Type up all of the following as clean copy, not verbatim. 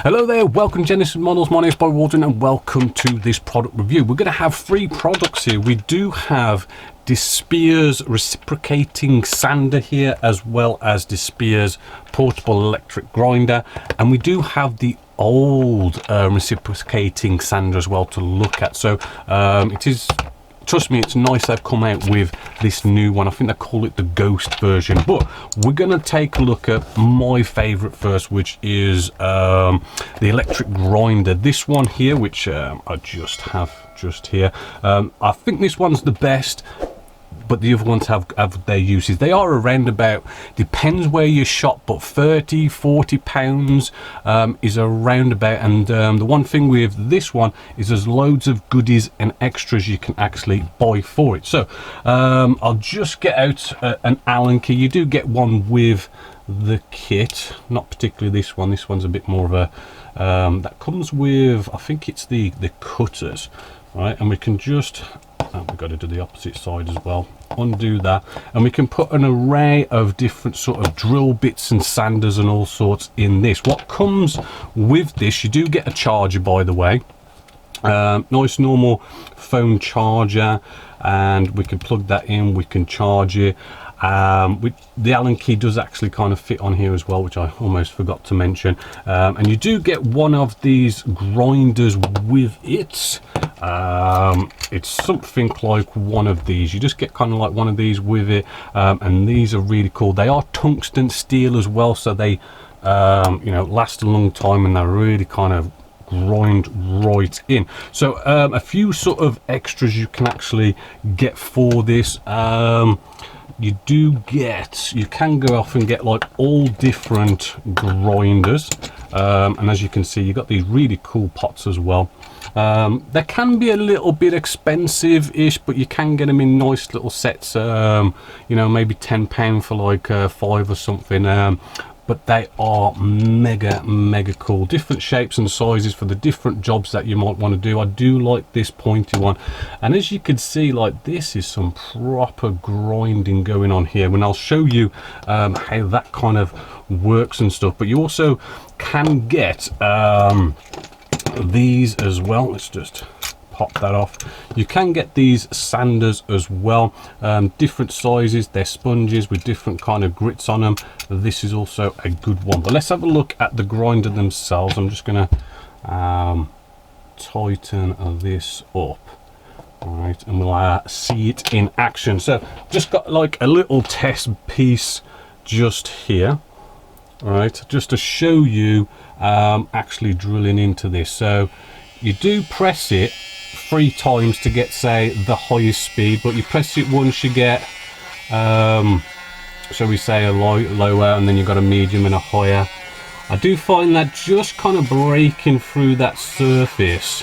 Hello there, welcome to Genesis Models. My name is Bob Waldron and welcome to this product review. We're going to have three products here. We do have Dspiae's Reciprocating sander here, as well as Dspiae's portable electric grinder, and we do have the old Reciprocating sander as well to look at. So it is, trust me, it's nice they've come out with this new one. I think they call it the Ghost version, but we're going to take a look at my favorite first, which is the electric grinder. This one here, which I just have just here. I think this one's the best, but the other ones have their uses. They are around about, depends where you shop, but 30-40 pounds is around about. And the one thing with this one is there's loads of goodies and extras you can actually buy for it. So I'll just get out an Allen key. You do get one with the kit, not particularly this one. This one's a bit more of a that comes with, I think it's the cutters, right? And we can just, we've got to do the opposite side as well, undo that, and we can put an array of different sort of drill bits and sanders and all sorts in this. What comes with this, you do get a charger, by the way, nice normal phone charger, and we can plug that in, we can charge it. The Allen key does actually kind of fit on here as well, which I almost forgot to mention. And you do get one of these grinders with it. It's something like one of these. You just get kind of like one of these with it, and these are really cool. They are tungsten steel as well, so they you know, last a long time, and they're really kind of grind right in. So a few sort of extras you can actually get for this. You do get, you can go off and get like all different grinders, and as you can see, you got these really cool pots as well. They can be a little bit expensive-ish, but you can get them in nice little sets, you know, maybe £10 for like 5 or something. But they are mega cool, different shapes and sizes for the different jobs that you might want to do. I do like this pointy one, and as you can see, like, this is some proper grinding going on here, and I'll show you how that kind of works and stuff. But you also can get these as well. Let's just pop that off. You can get these sanders as well, different sizes. They're sponges with different kind of grits on them. This is also a good one. But let's have a look at the grinder themselves. I'm just gonna tighten this up, all right, and we'll see it in action. So just got like a little test piece just here, all right, just to show you actually drilling into this. So you do press it 3 times to get, say, the highest speed, but you press it once, you get shall we say a lower, and then you've got a medium and a higher. I do find that just kind of breaking through that surface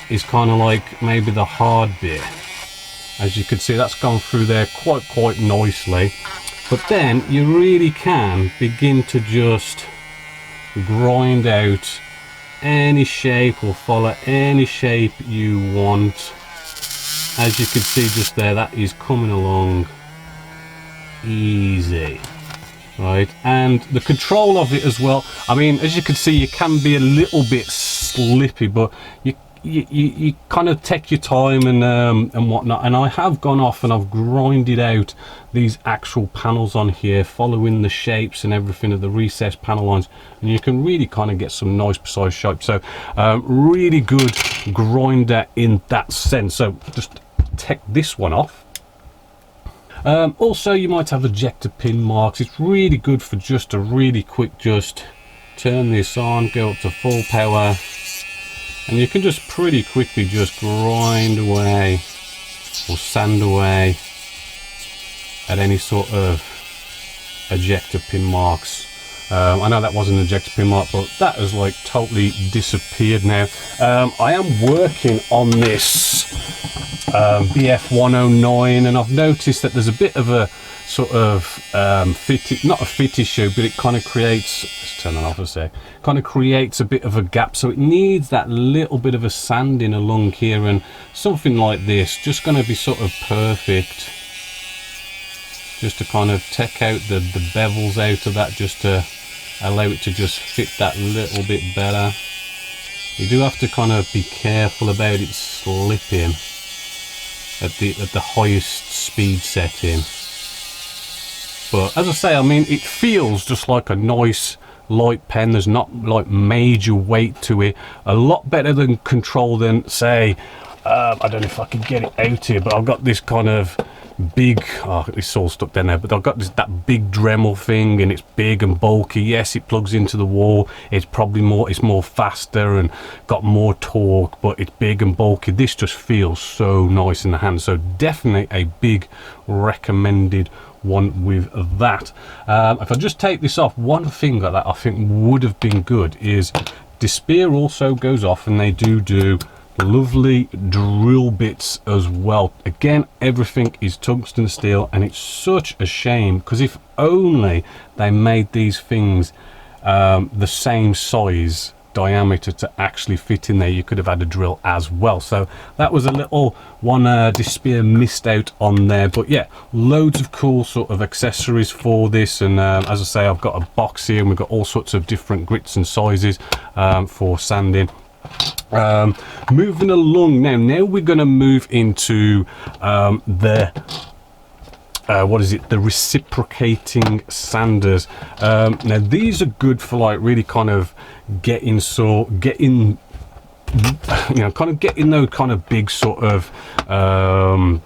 is kind of like maybe the hard bit. As you can see, that's gone through there quite nicely, but then you really can begin to just grind out any shape or follow any shape you want. As you can see just there, that is coming along easy, right? And the control of it as well, I mean, as you can see, you can be a little bit slippy, but you kind of take your time and whatnot. And I have gone off and I've grinded out these actual panels on here, following the shapes and everything of the recessed panel lines, and you can really kind of get some nice precise shapes. So really good grinder in that sense. So just take this one off. Also, you might have ejector pin marks. It's really good for just a really quick, just turn this on, go up to full power, and you can just pretty quickly just grind away or sand away at any sort of ejector pin marks. I know that wasn't an ejector pin mark, but that has like totally disappeared now. I am working on this BF109, and I've noticed that there's a bit of a sort of not a fit issue, but it kind of creates, let's turn it off a sec, kind of creates a bit of a gap, so it needs that little bit of a sanding along here, and something like this just going to be sort of perfect, just to kind of take out the bevels out of that, just to allow it to just fit that little bit better. You do have to kind of be careful about it slipping at the highest speed setting. But as I say, I mean, it feels just like a nice light pen. There's not like major weight to it. A lot better than Control than, say, I don't know if I can get it out here, but I've got this kind of big, oh, it's all stuck down there, but I've got that big Dremel thing, and it's big and bulky. Yes, it plugs into the wall. It's probably it's more faster and got more torque, but it's big and bulky. This just feels so nice in the hand. So definitely a big recommended one with that. If I just take this off, one thing that I think would have been good is Dspiae also goes off, and they do lovely drill bits as well. Again, everything is tungsten steel, and it's such a shame, because if only they made these things the same size diameter to actually fit in there, you could have had a drill as well. So that was a little one Dspiae missed out on there. But yeah, loads of cool sort of accessories for this, and as I say, I've got a box here, and we've got all sorts of different grits and sizes for sanding. Moving along now we're going to move into the reciprocating sanders. Now these are good for like really kind of getting those kind of big sort of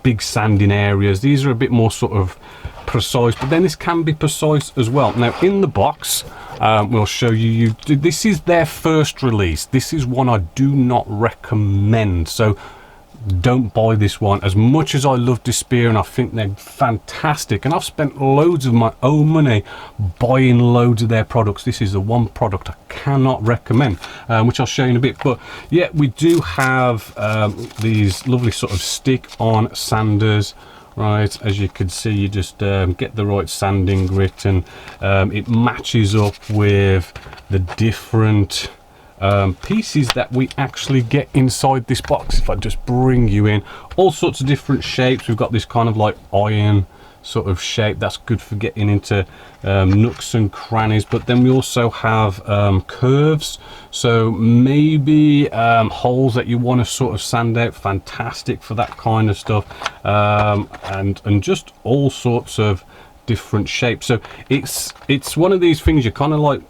big sanding areas. These are a bit more sort of precise, but then this can be precise as well. Now in the box, we'll show you, this is their first release. This is one I do not recommend, so don't buy this one. As much as I love Dspiae and I think they're fantastic, and I've spent loads of my own money buying loads of their products, this is the one product I cannot recommend, which I'll show you in a bit. But yeah, we do have these lovely sort of stick-on sanders. Right, as you can see, you just get the right sanding grit, and it matches up with the different pieces that we actually get inside this box. If I just bring you in, all sorts of different shapes. We've got this kind of like iron sort of shape that's good for getting into nooks and crannies, but then we also have curves, so maybe holes that you want to sort of sand out, fantastic for that kind of stuff, and just all sorts of different shapes. So it's one of these things you kind of like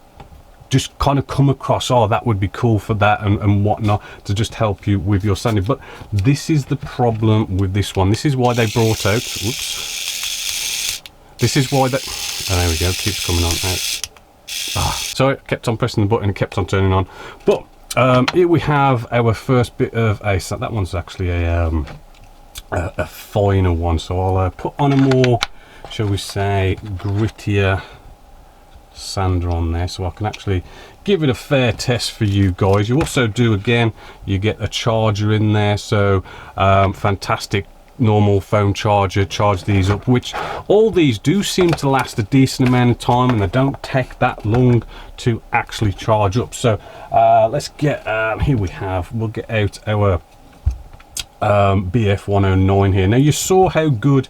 just kind of come across, oh, that would be cool for that and whatnot, to just help you with your sanding. But this is the problem with this one. This is why they brought out, whoops, this is why that, oh, there we go, keeps coming on out. Sorry, kept on pressing the button and kept on turning on. But here we have our first bit of a, that one's actually a finer one, so I'll put on a more, shall we say, grittier sander on there, so I can actually give it a fair test for you guys. You also do, again, you get a charger in there, so fantastic normal phone charger, charge these up, which all these do seem to last a decent amount of time, and they don't take that long to actually charge up. So let's get here we have, we'll get out our BF109 here. Now you saw how good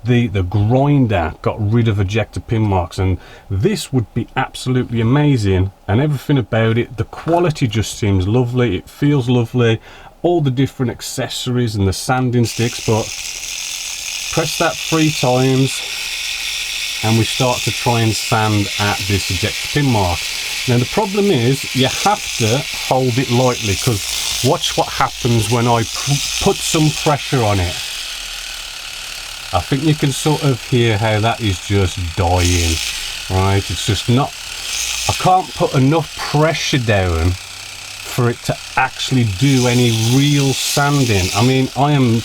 the grinder got rid of ejector pin marks, and this would be absolutely amazing, and everything about it, the quality just seems lovely, it feels lovely, all the different accessories and the sanding sticks. But press that 3 times and we start to try and sand at this ejector pin mark. Now the problem is you have to hold it lightly, because watch what happens when I put some pressure on it. I think you can sort of hear how that is just dying, right? It's just not, I can't put enough pressure down for it to actually do any real sanding. I mean, I am,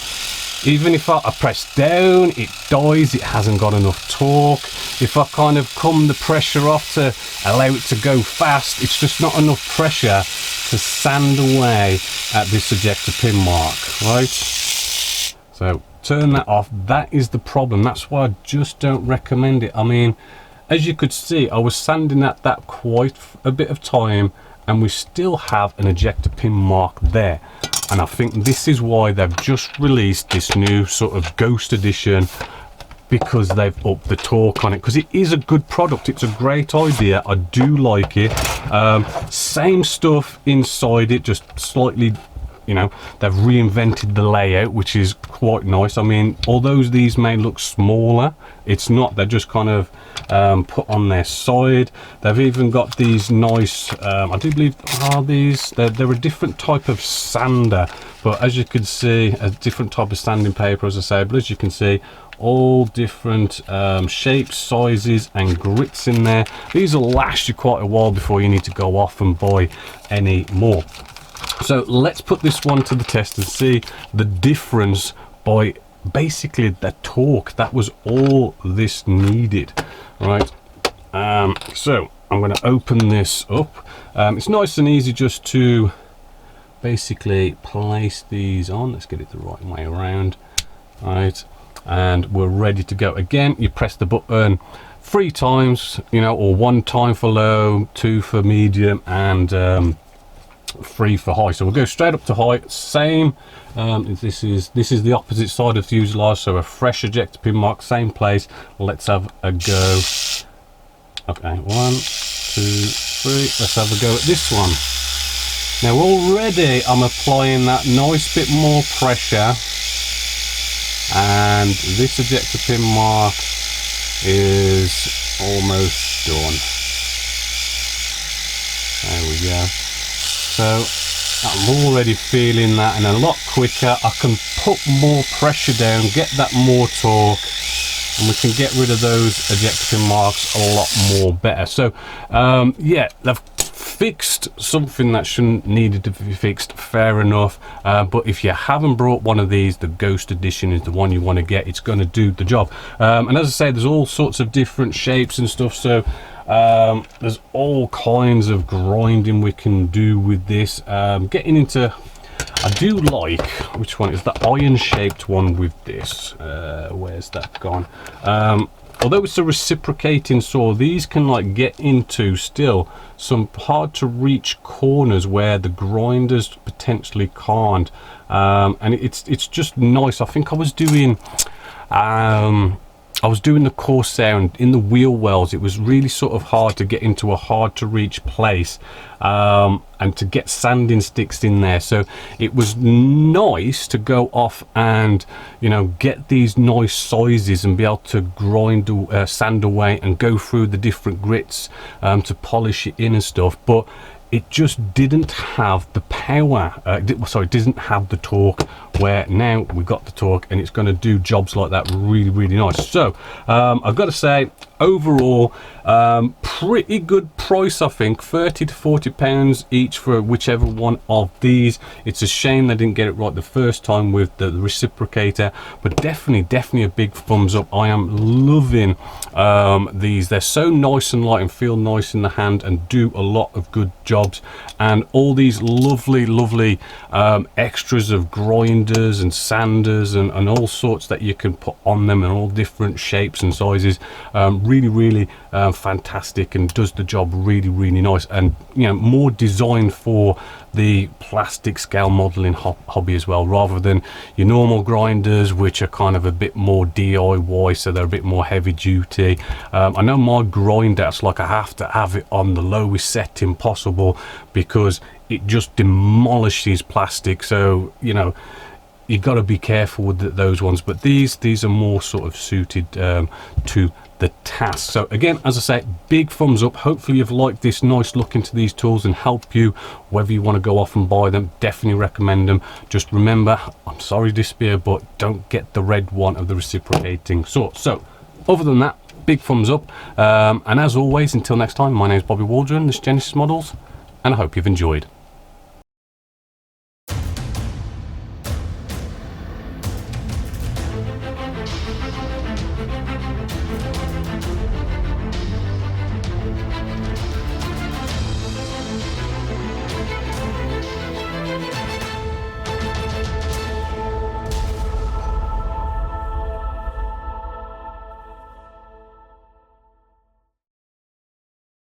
even if I press down, it dies, it hasn't got enough torque. If I kind of come the pressure off to allow it to go fast, it's just not enough pressure to sand away at this ejector pin mark, right? So turn that off. That is the problem. That's why I just don't recommend it. I mean, as you could see, I was sanding at that quite a bit of time, and we still have an ejector pin mark there. And I think this is why they've just released this new sort of ghost edition because they've upped the torque on it, because it is a good product. It's a great idea. I do like it. Same stuff inside it, just slightly, you know, they've reinvented the layout, which is quite nice. I mean, although these may look smaller, it's not. They're just kind of put on their side. They've even got these nice, I do believe, are these, they're a different type of sander, but as you can see, a different type of sanding paper, as I say, but as you can see, all different shapes, sizes and grits in there. These will last you quite a while before you need to go off and buy any more. So let's put this one to the test and see the difference by basically the torque. That was all this needed, right? So I'm going to open this up. It's nice and easy just to basically place these on. Let's get it the right way around, right? And we're ready to go. Again, you press the button 3 times, you know, or 1 time for low, 2 for medium, and 3 for high. So we'll go straight up to high. Same. This is the opposite side of the fuselage, so a fresh ejector pin mark, same place. Let's have a go. Okay, 1, 2, 3. Let's have a go at this one. Now already I'm applying that nice bit more pressure, and this ejector pin mark is almost done. There we go. So I'm already feeling that, and a lot quicker. I can put more pressure down, get that more torque, and we can get rid of those ejector pin marks a lot more better. So yeah, they've fixed something that shouldn't needed to be fixed, fair enough. But if you haven't brought one of these, the Ghost Edition is the one you want to get. It's going to do the job. And as I say, there's all sorts of different shapes and stuff, so there's all kinds of grinding we can do with this. Getting into, I do like, which one is the iron shaped one with this? Where's that gone? Although it's a reciprocating saw, these can like get into still some hard to reach corners where the grinders potentially can't, and it's just nice. I think I was doing the coarse sound in the wheel wells. It was really sort of hard to get into a hard to reach place, and to get sanding sticks in there. So it was nice to go off and, you know, get these nice sizes and be able to grind, sand away and go through the different grits to polish it in and stuff. But it just didn't have the power, it didn't have the torque, where now we've got the torque and it's going to do jobs like that really, really nice. So I've got to say, overall, pretty good price. I think 30 to 40 pounds each for whichever one of these. It's a shame they didn't get it right the first time with the reciprocator, but definitely a big thumbs up. I am loving these. They're so nice and light and feel nice in the hand and do a lot of good jobs, and all these lovely extras of grinders and sanders and all sorts that you can put on them, and all different shapes and sizes. Really fantastic, and does the job really nice, and you know, more designed for the plastic scale modeling hobby as well, rather than your normal grinders, which are kind of a bit more DIY, so they're a bit more heavy duty. I know my grinder, it's like I have to have it on the lowest setting possible because it just demolishes plastic, so you know, you got to be careful with those ones. But these are more sort of suited to the task. So again, as I say, big thumbs up. Hopefully you've liked this nice look into these tools and help you whether you want to go off and buy them. Definitely recommend them. Just remember, I'm sorry Dspiae, but don't get the red one of the reciprocating saw. So other than that, big thumbs up, and as always, until next time, my name is Bobby Waldron, this is Genesis Models, and I hope you've enjoyed.